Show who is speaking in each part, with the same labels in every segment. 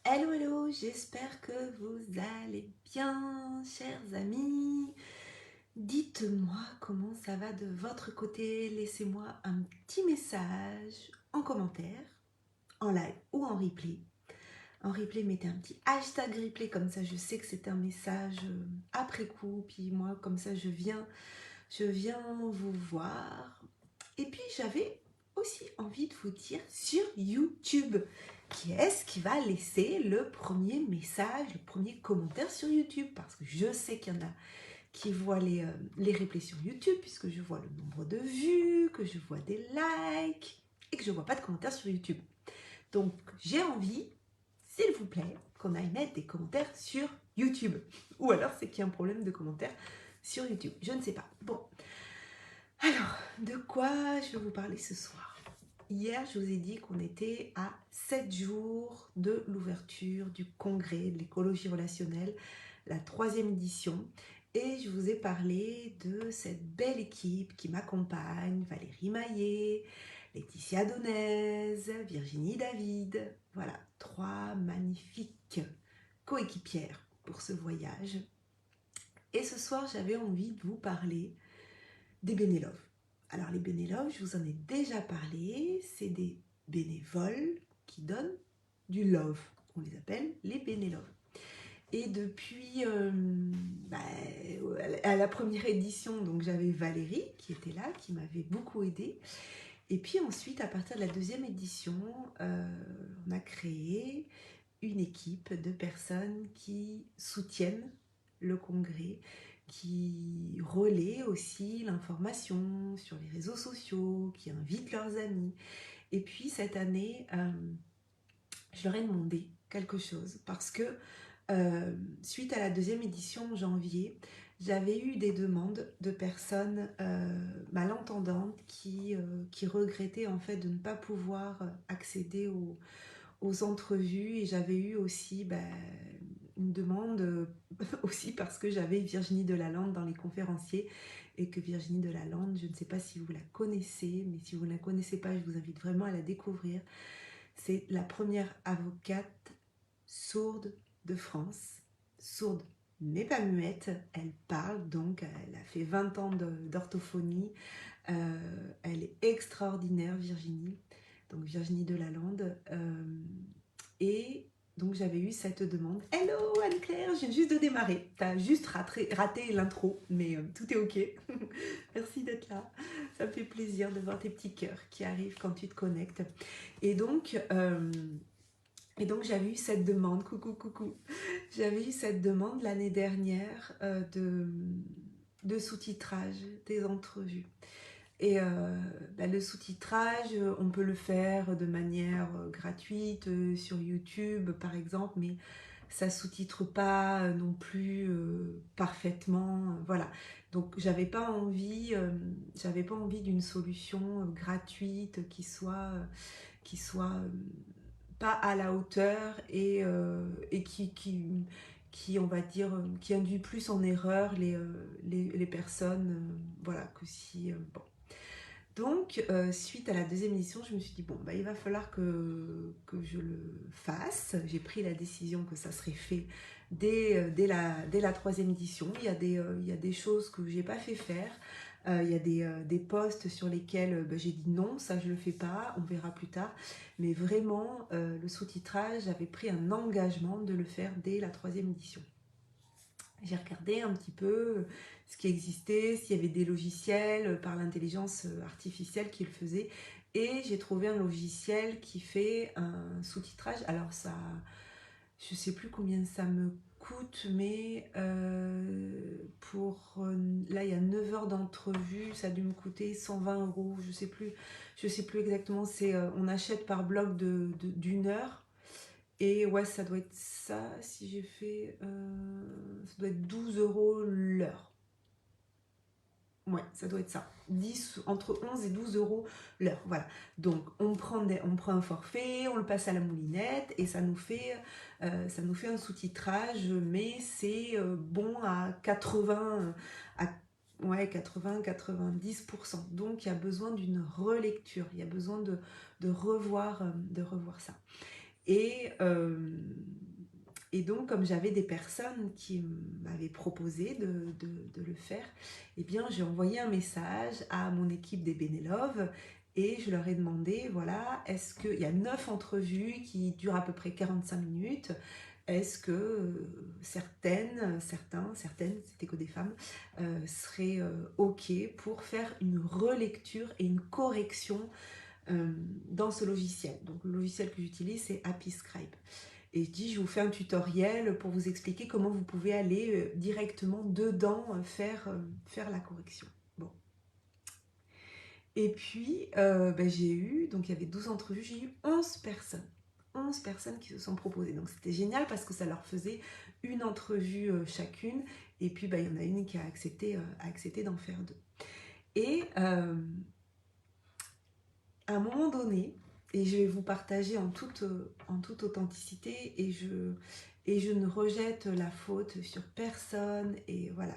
Speaker 1: Hello, hello, j'espère que vous allez bien, chers amis. Dites-moi comment ça va de votre côté. Laissez-moi un petit message en commentaire, en live ou en replay. En replay, mettez un petit hashtag replay, comme ça je sais que c'est un message après coup. Puis moi, comme ça, je viens vous voir. Et puis, j'avais aussi envie de vous dire sur YouTube, qui est-ce qui va laisser le premier message, le premier commentaire sur YouTube? Parce que je sais qu'il y en a qui voient les replays sur YouTube, puisque je vois le nombre de vues, que je vois des likes, et que je ne vois pas de commentaires sur YouTube. Donc, j'ai envie, s'il vous plaît, qu'on aille mettre des commentaires sur YouTube. Ou alors, c'est qu'il y a un problème de commentaires sur YouTube. Je ne sais pas. Bon, alors, de quoi je vais vous parler ce soir? Hier, je vous ai dit qu'on était à 7 jours de l'ouverture du congrès de l'écologie relationnelle, la 3e édition. Et je vous ai parlé de cette belle équipe qui m'accompagne, Valérie Maillet, Laetitia Donez, Virginie David. Voilà, 3 magnifiques coéquipières pour ce voyage. Et ce soir, j'avais envie de vous parler des bénévoles. Alors les bénévoles, je vous en ai déjà parlé, c'est des bénévoles qui donnent du love. On les appelle les bénévoles. Et depuis à la première édition, donc j'avais Valérie qui était là, qui m'avait beaucoup aidée. Et puis ensuite, à partir de la 2e édition, on a créé une équipe de personnes qui soutiennent le congrès, qui relaient aussi l'information sur les réseaux sociaux, qui invitent leurs amis. Et puis cette année, je leur ai demandé quelque chose parce que suite à la 2e édition en janvier, j'avais eu des demandes de personnes malentendantes qui regrettaient en fait de ne pas pouvoir accéder aux entrevues, et j'avais eu aussi une demande aussi parce que j'avais Virginie Delalande dans les conférenciers, et que Virginie Delalande, je ne sais pas si vous la connaissez, mais si vous ne la connaissez pas, je vous invite vraiment à la découvrir. C'est la première avocate sourde de France, sourde mais pas muette, elle parle, donc elle a fait 20 ans d'orthophonie, elle est extraordinaire, Virginie, donc Virginie Delalande, et donc j'avais eu cette demande. Hello Anne-Claire, je viens juste de démarrer, t'as juste raté l'intro, mais tout est ok. Merci d'être là, ça me fait plaisir de voir tes petits cœurs qui arrivent quand tu te connectes. Et donc j'avais eu cette demande, coucou, j'avais eu cette demande l'année dernière de sous-titrage des entrevues. Et le sous-titrage, on peut le faire de manière gratuite sur YouTube par exemple, mais ça sous-titre pas non plus parfaitement, voilà. Donc j'avais pas envie d'une solution gratuite qui soit pas à la hauteur, et qui, on va dire, qui induit plus en erreur les personnes, voilà, que si... bon. Donc, suite à la 2e édition, je me suis dit, bon, il va falloir que je le fasse. J'ai pris la décision que ça serait fait dès la 3e édition. Il y a des choses que je n'ai pas fait faire. Il y a des posts sur lesquels j'ai dit non, ça je ne le fais pas, on verra plus tard. Mais vraiment, le sous-titrage, j'avais pris un engagement de le faire dès la 3e édition. J'ai regardé un petit peu ce qui existait, s'il y avait des logiciels par l'intelligence artificielle qui le faisaient. Et j'ai trouvé un logiciel qui fait un sous-titrage. Alors ça, je ne sais plus combien ça me coûte, mais là il y a 9 heures d'entrevue, ça a dû me coûter 120 €, je sais plus exactement. On achète par bloc d'une heure. Et ouais, ça doit être ça, si j'ai fait... ça doit être 12 € l'heure. Ouais, ça doit être ça. Entre 11 et 12 € l'heure, voilà. Donc, on prend un forfait, on le passe à la moulinette, et ça nous fait un sous-titrage, mais c'est bon à 90%. Donc, il y a besoin d'une relecture, il y a besoin de revoir ça. Et, euh, et donc, comme j'avais des personnes qui m'avaient proposé de le faire, eh bien, j'ai envoyé un message à mon équipe des Bénéloves et je leur ai demandé, voilà, est-ce qu'il y a 9 entrevues qui durent à peu près 45 minutes, est-ce que certaines, c'était que des femmes, seraient OK pour faire une relecture et une correction dans ce logiciel. Donc, le logiciel que j'utilise, c'est HappyScribe. Et je dis, je vous fais un tutoriel pour vous expliquer comment vous pouvez aller directement dedans faire la correction. Bon. Et puis, j'ai eu, donc il y avait 12 entrevues, j'ai eu 11 personnes. 11 personnes qui se sont proposées. Donc c'était génial parce que ça leur faisait une entrevue chacune. Et puis, il y en a une qui a accepté d'en faire 2. Et à un moment donné, et je vais vous partager en toute authenticité, et je ne rejette la faute sur personne, et voilà,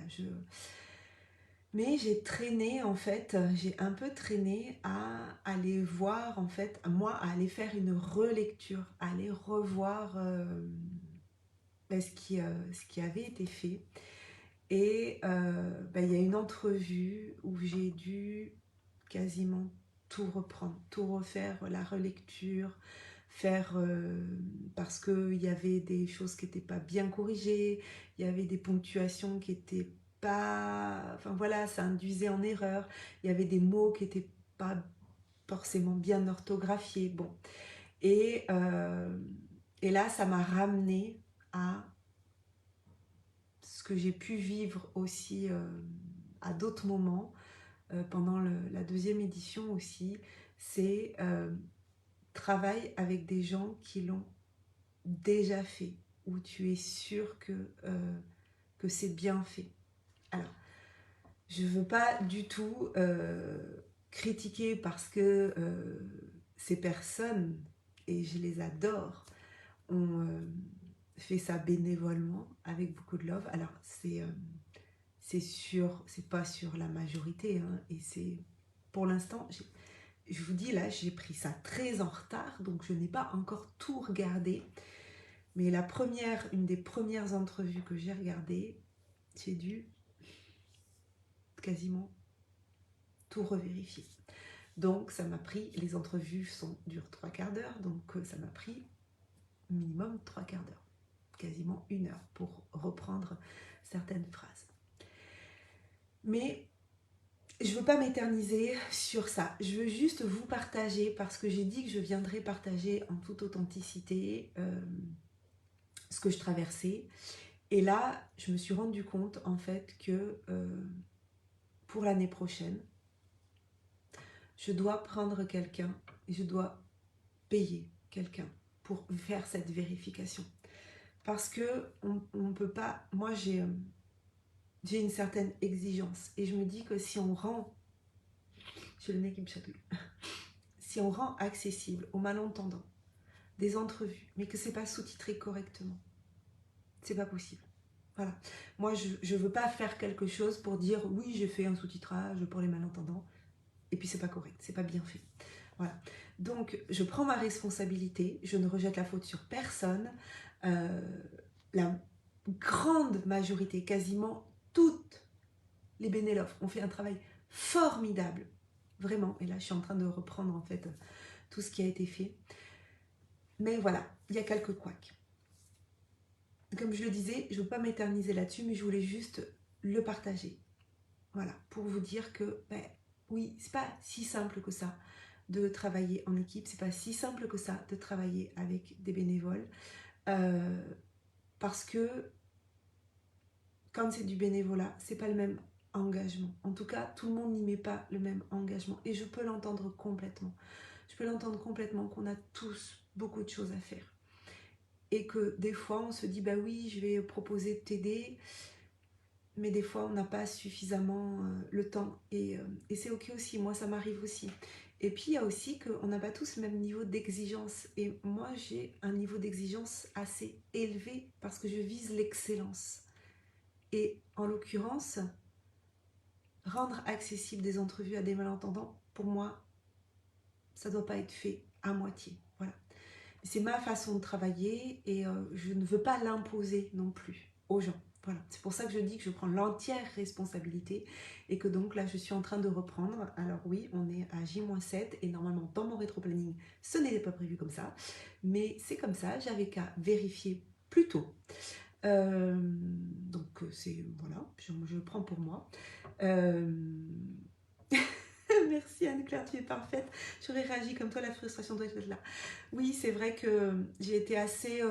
Speaker 1: mais j'ai traîné en fait, j'ai un peu traîné à aller voir en fait, moi, à aller faire une relecture, à aller revoir ce qui avait été fait. Et il y a une entrevue où j'ai dû quasiment tout reprendre, tout refaire, la relecture, faire parce qu'il y avait des choses qui n'étaient pas bien corrigées, il y avait des ponctuations qui n'étaient pas... Enfin voilà, ça induisait en erreur, il y avait des mots qui n'étaient pas forcément bien orthographiés. Bon. Et, euh, et là, ça m'a ramené à ce que j'ai pu vivre aussi à d'autres moments, pendant la deuxième édition aussi, c'est travail avec des gens qui l'ont déjà fait, où tu es sûr que c'est bien fait. Alors, je ne veux pas du tout critiquer parce que ces personnes, et je les adore, ont fait ça bénévolement, avec beaucoup de love. Alors, c'est pas sur la majorité, hein, et c'est pour l'instant, je vous dis là, j'ai pris ça très en retard, donc je n'ai pas encore tout regardé. Mais une des premières entrevues que j'ai regardées, j'ai dû quasiment tout revérifier. Donc ça m'a pris, les entrevues durent 3/4 d'heure, donc ça m'a pris minimum 3/4 d'heure, quasiment 1 heure pour reprendre certaines phrases. Mais je ne veux pas m'éterniser sur ça. Je veux juste vous partager, parce que j'ai dit que je viendrais partager en toute authenticité ce que je traversais. Et là, je me suis rendu compte en fait que pour l'année prochaine, je dois prendre quelqu'un et je dois payer quelqu'un pour faire cette vérification. Parce que on peut pas... Moi, j'ai une certaine exigence. Et je me dis que si on rend... J'ai le nez qui me chatouille. Si on rend accessible aux malentendants des entrevues, mais que c'est pas sous-titré correctement, c'est pas possible. Voilà. Moi, je veux pas faire quelque chose pour dire oui, j'ai fait un sous-titrage pour les malentendants, et puis c'est pas correct, c'est pas bien fait. Voilà. Donc, je prends ma responsabilité, je ne rejette la faute sur personne. La grande majorité, quasiment toutes les Bénéloves ont fait un travail formidable, vraiment. Et là, je suis en train de reprendre en fait tout ce qui a été fait. Mais voilà, il y a quelques couacs. Comme je le disais, je ne veux pas m'éterniser là-dessus, mais je voulais juste le partager. Voilà, pour vous dire que, oui, c'est pas si simple que ça de travailler en équipe, c'est pas si simple que ça de travailler avec des bénévoles, parce que quand c'est du bénévolat, c'est pas le même engagement. En tout cas, tout le monde n'y met pas le même engagement, et je peux l'entendre complètement. Je peux l'entendre complètement qu'on a tous beaucoup de choses à faire. Et que des fois, on se dit, bah oui, je vais proposer de t'aider, mais des fois, on n'a pas suffisamment le temps. Et c'est ok aussi, moi, ça m'arrive aussi. Et puis, il y a aussi qu'on n'a pas tous le même niveau d'exigence. Et moi, j'ai un niveau d'exigence assez élevé parce que je vise l'excellence. Et en l'occurrence, rendre accessible des entrevues à des malentendants, pour moi, ça ne doit pas être fait à moitié. Voilà. C'est ma façon de travailler et je ne veux pas l'imposer non plus aux gens. Voilà, c'est pour ça que je dis que je prends l'entière responsabilité et que donc là je suis en train de reprendre. Alors oui, on est à J-7 et normalement dans mon rétro-planning, ce n'était pas prévu comme ça, mais c'est comme ça, j'avais qu'à vérifier plus tôt. Donc c'est, voilà, je le prends pour moi. Euh, Merci Anne-Claire, tu es parfaite. J'aurais réagi comme toi, la frustration doit être là. Oui, c'est vrai que j'ai été assez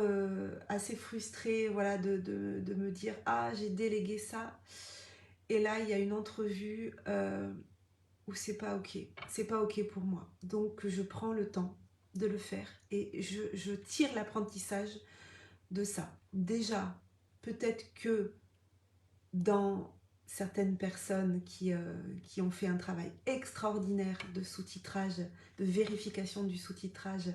Speaker 1: frustrée, voilà, de me dire ah, j'ai délégué ça. Et là, il y a une entrevue où c'est pas ok pour moi. Donc, je prends le temps de le faire et je tire l'apprentissage de ça. Déjà, peut-être que dans certaines personnes qui ont fait un travail extraordinaire de sous-titrage, de vérification du sous-titrage,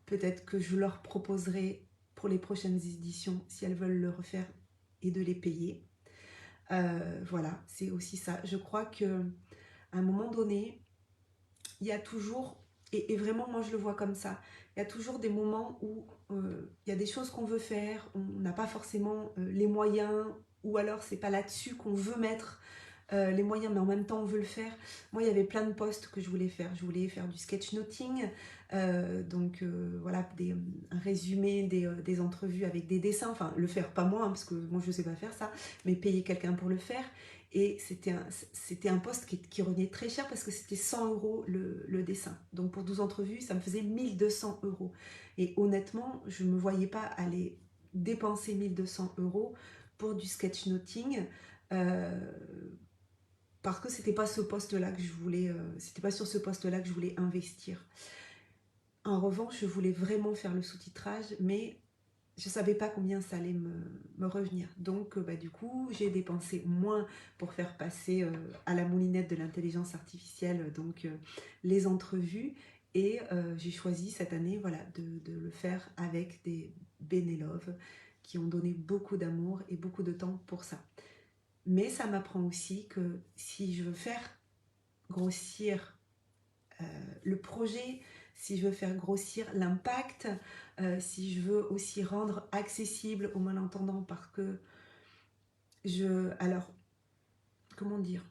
Speaker 1: peut-être que je leur proposerai pour les prochaines éditions, si elles veulent le refaire, et de les payer. Voilà, c'est aussi ça. Je crois qu'à un moment donné, il y a toujours, et vraiment moi je le vois comme ça, il y a toujours des moments où il y a des choses qu'on veut faire, on n'a pas forcément les moyens, ou alors c'est pas là-dessus qu'on veut mettre les moyens, mais en même temps on veut le faire. Moi il y avait plein de postes que je voulais faire. Je voulais faire du sketchnoting, donc voilà, un résumé des entrevues avec des dessins, enfin le faire pas moi, hein, parce que moi je sais pas faire ça, mais payer quelqu'un pour le faire. Et c'était un poste qui revenait très cher parce que c'était 100 euros le dessin. Donc pour 12 entrevues, ça me faisait 1200 euros. Et honnêtement, je ne me voyais pas aller dépenser 1200 euros pour du sketchnoting. Euh, Parce que c'était pas ce poste-là que je voulais, c'était pas sur ce poste-là que je voulais investir. En revanche, je voulais vraiment faire le sous-titrage, mais je savais pas combien ça allait me revenir. Donc, du coup, j'ai dépensé moins pour faire passer à la moulinette de l'intelligence artificielle donc les entrevues. Et j'ai choisi cette année, voilà, de le faire avec des bénévoles qui ont donné beaucoup d'amour et beaucoup de temps pour ça. Mais ça m'apprend aussi que si je veux faire grossir le projet, si je veux faire grossir l'impact, si je veux aussi rendre accessible aux malentendants, parce que alors, comment dire,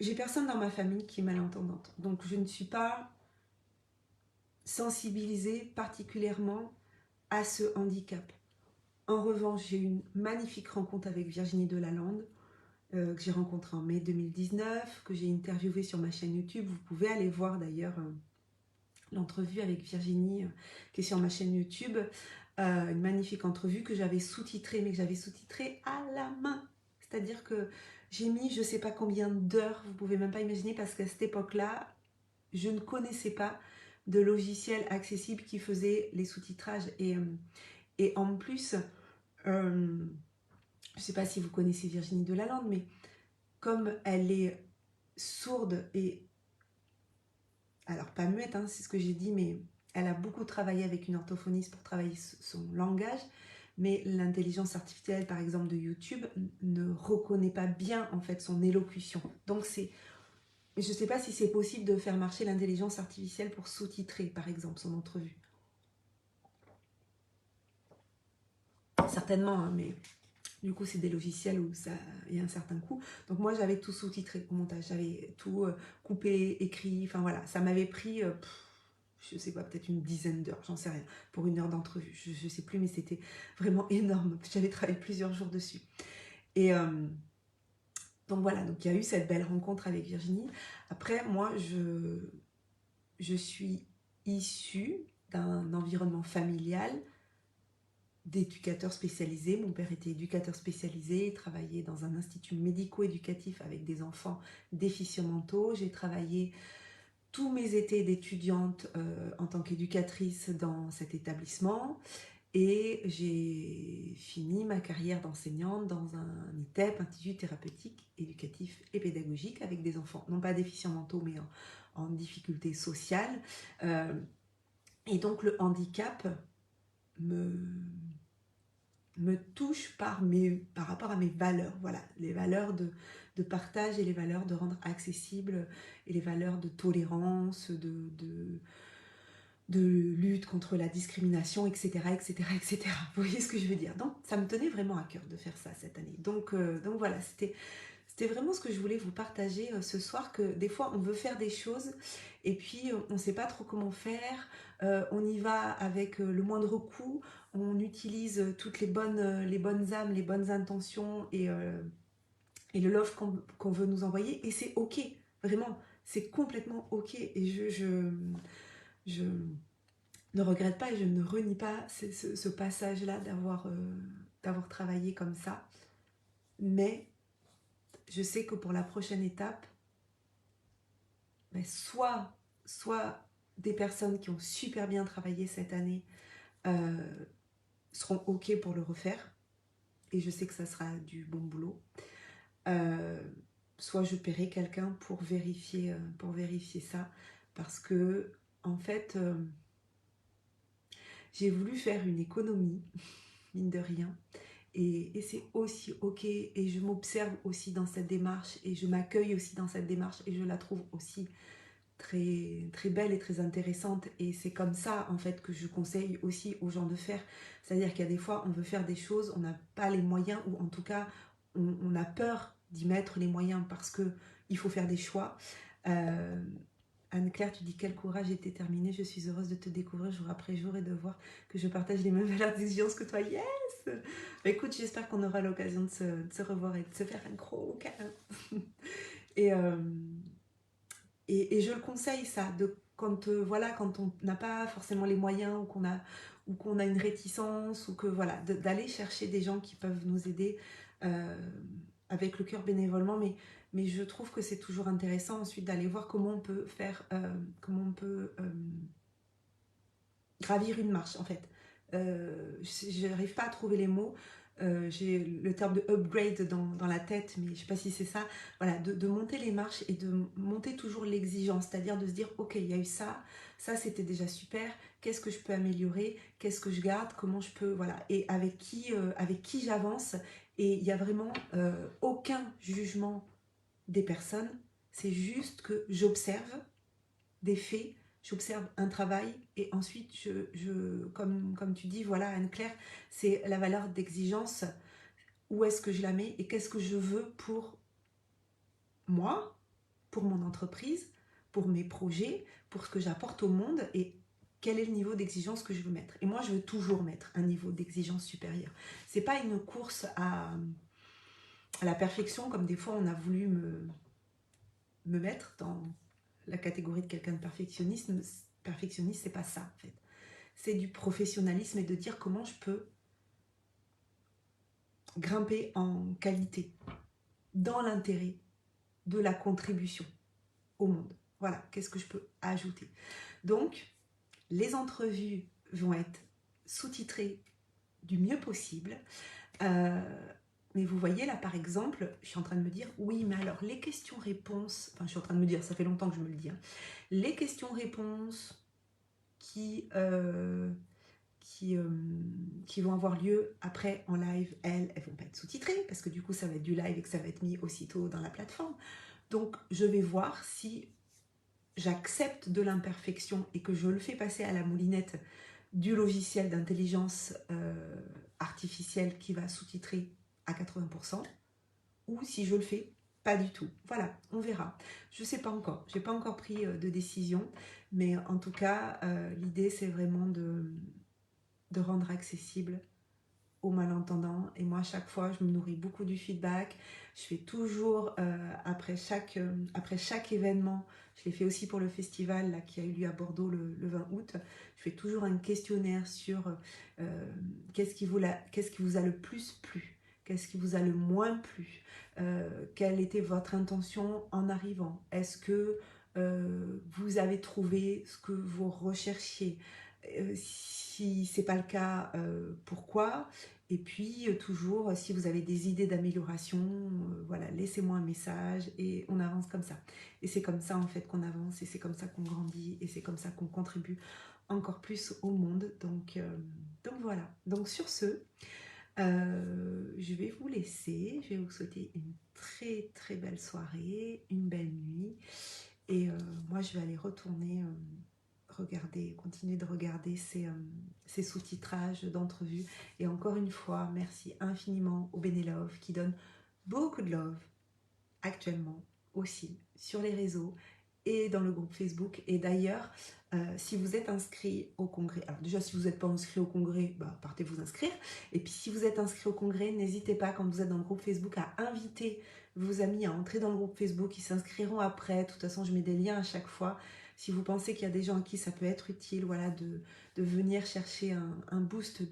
Speaker 1: j'ai personne dans ma famille qui est malentendante, donc je ne suis pas sensibilisée particulièrement à ce handicap. En revanche, j'ai eu une magnifique rencontre avec Virginie Delalande, que j'ai rencontrée en mai 2019, que j'ai interviewée sur ma chaîne YouTube. Vous pouvez aller voir d'ailleurs l'entrevue avec Virginie qui est sur ma chaîne YouTube. Une magnifique entrevue que j'avais sous-titrée, mais que j'avais sous-titrée à la main. C'est-à-dire que j'ai mis je ne sais pas combien d'heures, vous ne pouvez même pas imaginer, parce qu'à cette époque-là, je ne connaissais pas de logiciel accessible qui faisait les sous-titrages. Et en plus, je ne sais pas si vous connaissez Virginie Delalande, mais comme elle est sourde et, alors pas muette, hein, c'est ce que j'ai dit, mais elle a beaucoup travaillé avec une orthophoniste pour travailler son langage, mais l'intelligence artificielle, par exemple, de YouTube, ne reconnaît pas bien, en fait, son élocution. Donc, je ne sais pas si c'est possible de faire marcher l'intelligence artificielle pour sous-titrer, par exemple, son entrevue. Certainement, hein, mais du coup, c'est des logiciels où il y a un certain coût. Donc, moi, j'avais tout sous-titré au montage. J'avais tout coupé, écrit. Enfin, voilà, ça m'avait pris... je sais pas, peut-être une dizaine d'heures, j'en sais rien, pour une heure d'entrevue, je sais plus, mais c'était vraiment énorme, j'avais travaillé plusieurs jours dessus. Et donc voilà, donc il y a eu cette belle rencontre avec Virginie. Après, moi, je suis issue d'un environnement familial d'éducateurs spécialisés. Mon père était éducateur spécialisé, il travaillait dans un institut médico-éducatif avec des enfants déficients mentaux. J'ai travaillé tous mes étés d'étudiante en tant qu'éducatrice dans cet établissement et j'ai fini ma carrière d'enseignante dans un ITEP, Institut thérapeutique, éducatif et pédagogique, avec des enfants, non pas déficients mentaux, mais en difficulté sociale. Et donc le handicap me touche par rapport à mes valeurs, voilà, les valeurs de partage et les valeurs de rendre accessible et les valeurs de tolérance, de lutte contre la discrimination, etc., etc., etc. Vous voyez ce que je veux dire? Donc, ça me tenait vraiment à cœur de faire ça cette année. Donc voilà, c'était vraiment ce que je voulais vous partager ce soir, que des fois, on veut faire des choses et puis on ne sait pas trop comment faire. On y va avec le moindre coût. On utilise toutes les bonnes âmes, les bonnes intentions et le love qu'on veut nous envoyer. Et c'est OK, vraiment. C'est complètement OK. Et je ne regrette pas et je ne renie pas ce passage-là d'avoir travaillé comme ça. Mais je sais que pour la prochaine étape, ben soit des personnes qui ont super bien travaillé cette année seront OK pour le refaire, et je sais que ça sera du bon boulot, euh, soit je paierai quelqu'un pour vérifier ça, parce que en fait, j'ai voulu faire une économie, mine de rien, et c'est aussi OK, et je m'observe aussi dans cette démarche, et je m'accueille aussi dans cette démarche, et je la trouve aussi très, très belle et très intéressante. Et c'est comme ça, en fait, que je conseille aussi aux gens de faire. C'est-à-dire qu'il y a des fois, on veut faire des choses, on n'a pas les moyens, ou en tout cas, on a peur d'y mettre les moyens parce que il faut faire des choix. Euh, Anne-Claire, tu dis quel courage et déterminé, je suis heureuse de te découvrir jour après jour et de voir que je partage les mêmes valeurs d'exigence que toi. Yes! Bah, écoute, j'espère qu'on aura l'occasion de se revoir et de se faire un gros câlin. Et, et je le conseille ça, voilà, quand on n'a pas forcément les moyens ou qu'on a une réticence ou que voilà, d'aller chercher des gens qui peuvent nous aider euh, avec le cœur bénévolement, mais je trouve que c'est toujours intéressant ensuite d'aller voir comment on peut faire, comment on peut gravir une marche en fait. Je n'arrive pas à trouver les mots. J'ai le terme de upgrade dans la tête, mais je ne sais pas si c'est ça. Voilà, de monter les marches et de monter toujours l'exigence, c'est-à-dire de se dire, ok, il y a eu ça c'était déjà super, qu'est-ce que je peux améliorer, qu'est-ce que je garde, comment je peux, voilà, et avec qui j'avance. Et il n'y a vraiment aucun jugement des personnes, c'est juste que j'observe des faits, j'observe un travail et ensuite, comme tu dis, voilà Anne-Claire, c'est la valeur d'exigence, où est-ce que je la mets et qu'est-ce que je veux pour moi, pour mon entreprise, pour mes projets, pour ce que j'apporte au monde et quel est le niveau d'exigence que je veux mettre. Et moi, je veux toujours mettre un niveau d'exigence supérieur. C'est pas une course à la perfection comme des fois on a voulu me mettre dans la catégorie de quelqu'un de perfectionniste, c'est pas ça en fait. C'est du professionnalisme et de dire comment je peux grimper en qualité dans l'intérêt de la contribution au monde. Voilà, qu'est-ce que je peux ajouter. Donc, les entrevues vont être sous-titrées du mieux possible. Mais vous voyez là par exemple, je suis en train de me dire, oui mais alors les questions-réponses, enfin je suis en train de me dire, ça fait longtemps que je me le dis, hein, les questions-réponses qui vont avoir lieu après en live, elles vont pas être sous-titrées parce que du coup ça va être du live et que ça va être mis aussitôt dans la plateforme. Donc je vais voir si j'accepte de l'imperfection et que je le fais passer à la moulinette du logiciel d'intelligence artificielle qui va sous-titrer à 80%, ou si je le fais pas du tout. Voilà, on verra. Je sais pas encore, j'ai pas encore pris de décision, mais en tout cas, l'idée c'est vraiment de rendre accessible aux malentendants. Et moi, à chaque fois, je me nourris beaucoup du feedback. Je fais toujours, après chaque événement, je l'ai fait aussi pour le festival là, qui a eu lieu à Bordeaux le 20 août, je fais toujours un questionnaire sur qu'est-ce qui vous a le plus plu, qu'est-ce qui vous a le moins plu, quelle était votre intention en arrivant, est-ce que vous avez trouvé ce que vous recherchiez, si c'est pas le cas, pourquoi? Et puis toujours, si vous avez des idées d'amélioration, voilà, laissez-moi un message et on avance comme ça. Et c'est comme ça en fait qu'on avance et c'est comme ça qu'on grandit et c'est comme ça qu'on contribue encore plus au monde. Donc voilà. Donc sur ce, je vais vous laisser. Je vais vous souhaiter une très très belle soirée, une belle nuit. Et moi, je vais aller regardez, continuez de regarder ces sous-titrages d'entrevues. Et encore une fois, merci infiniment au Benelove qui donne beaucoup de love actuellement aussi sur les réseaux et dans le groupe Facebook. Et d'ailleurs, si vous êtes inscrit au congrès, alors déjà si vous n'êtes pas inscrit au congrès, bah, partez vous inscrire. Et puis si vous êtes inscrit au congrès, n'hésitez pas quand vous êtes dans le groupe Facebook à inviter vos amis à entrer dans le groupe Facebook. Ils s'inscriront après. De toute façon, je mets des liens à chaque fois. Si vous pensez qu'il y a des gens à qui ça peut être utile, voilà, de venir chercher un boost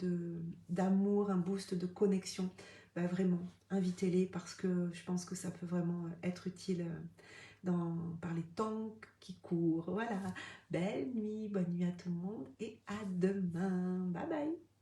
Speaker 1: d'amour, un boost de connexion, bah, vraiment, invitez-les parce que je pense que ça peut vraiment être utile par les temps qui courent. Voilà, belle nuit, bonne nuit à tout le monde et à demain. Bye bye.